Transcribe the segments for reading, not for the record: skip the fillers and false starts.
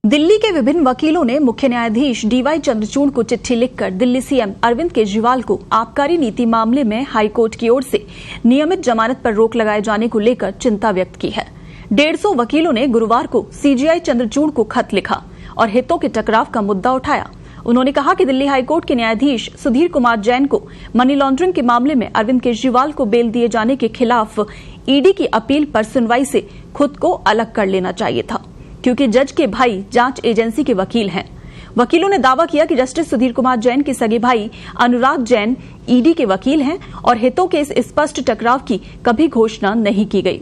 दिल्ली के विभिन्न वकीलों ने मुख्य न्यायाधीश डीवाई चंद्रचूड़ को चिट्ठी लिखकर दिल्ली सीएम अरविंद केजरीवाल को आबकारी नीति मामले में हाईकोर्ट की ओर से नियमित जमानत पर रोक लगाए जाने को लेकर चिंता व्यक्त की है। 150 वकीलों ने गुरुवार को सीजेआई चंद्रचूड़ को खत लिखा और हितों के टकराव का मुद्दा उठाया। उन्होंने कहा कि दिल्ली हाईकोर्ट के न्यायाधीश सुधीर कुमार जैन को मनी लॉन्ड्रिंग के मामले में अरविंद केजरीवाल को बेल दिए जाने के खिलाफ ईडी की अपील पर सुनवाई से खुद को अलग कर लेना चाहिए था, क्योंकि जज के भाई जांच एजेंसी के वकील हैं। वकीलों ने दावा किया कि जस्टिस सुधीर कुमार जैन के सगे भाई अनुराग जैन ईडी के वकील हैं और हितों के इस स्पष्ट टकराव की कभी घोषणा नहीं की गई।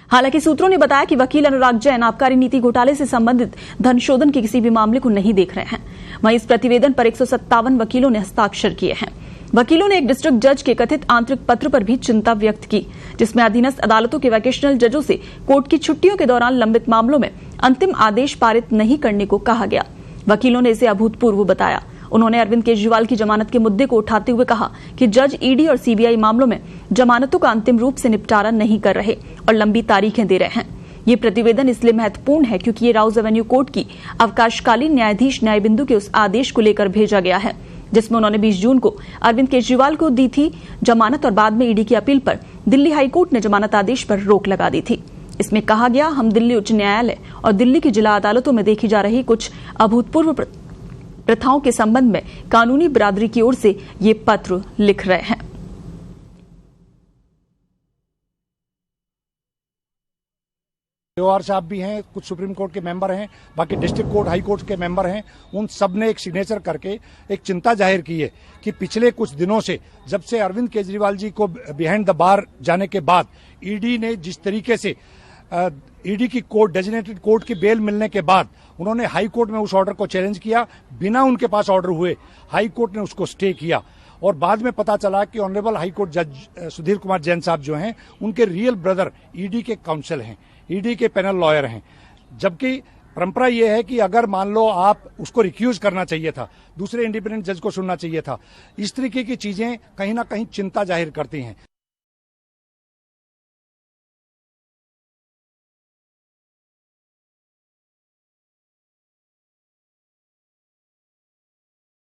हालांकि सूत्रों ने बताया कि वकील अनुराग जैन आबकारी नीति घोटाले से संबंधित धन शोधन के किसी भी मामले को नहीं देख रहे हैं। वहीं इस प्रतिवेदन पर 157 वकीलों ने हस्ताक्षर किए हैं। वकीलों ने एक डिस्ट्रिक्ट जज के कथित आंतरिक पत्र पर भी चिंता व्यक्त की, जिसमें अधीनस्थ अदालतों के वोकेशनल जजों से कोर्ट की छुट्टियों के दौरान लंबित मामलों में अंतिम आदेश पारित नहीं करने को कहा गया। वकीलों ने इसे अभूतपूर्व बताया। उन्होंने अरविंद केजरीवाल की जमानत के मुद्दे को उठाते हुए कहा कि जज ईडी और सीबीआई मामलों में जमानतों का अंतिम रूप से निपटारा नहीं कर रहे और लंबी तारीखें दे रहे हैं। ये प्रतिवेदन इसलिए महत्वपूर्ण है क्योंकि ये राउज एवेन्यू कोर्ट की अवकाशकालीन न्यायाधीश न्यायबिंदु के उस आदेश को लेकर भेजा गया है जिसमें उन्होंने 20 जून को अरविंद केजरीवाल को दी थी जमानत और बाद में ईडी की अपील पर दिल्ली हाईकोर्ट ने जमानत आदेश पर रोक लगा दी थी। इसमें कहा गया, हम दिल्ली उच्च न्यायालय और दिल्ली की जिला अदालतों में देखी जा रही कुछ अभूतपूर्व प्रथाओं के संबंध में कानूनी बिरादरी की ओर से ये पत्र लिख रहे हैं। जवाहर साहब भी हैं, कुछ सुप्रीम कोर्ट के मेंबर हैं, बाकी डिस्ट्रिक्ट कोर्ट हाई कोर्ट के मेंबर हैं। उन सब ने एक सिग्नेचर करके एक चिंता जाहिर की है कि पिछले कुछ दिनों से, जब से अरविंद केजरीवाल जी को बिहाइंड द बार जाने के बाद ईडी ने जिस तरीके से ईडी की कोर्ट डेजिग्नेटेड कोर्ट की बेल मिलने के बाद उन्होंने हाई कोर्ट में उस ऑर्डर को चैलेंज किया, बिना उनके पास ऑर्डर हुए हाई कोर्ट ने उसको स्टे किया और बाद में पता चला कि ऑनरेबल हाई कोर्ट जज सुधीर कुमार जैन साहब जो हैं उनके रियल ब्रदर ईडी के काउंसिल हैं, ईडी के पैनल लॉयर हैं। जबकि परंपरा यह है कि अगर मान लो आप उसको रिक्यूज करना चाहिए था, दूसरे इंडिपेंडेंट जज को सुनना चाहिए था। इस तरीके की चीजें कहीं ना कहीं चिंता जाहिर करती हैं।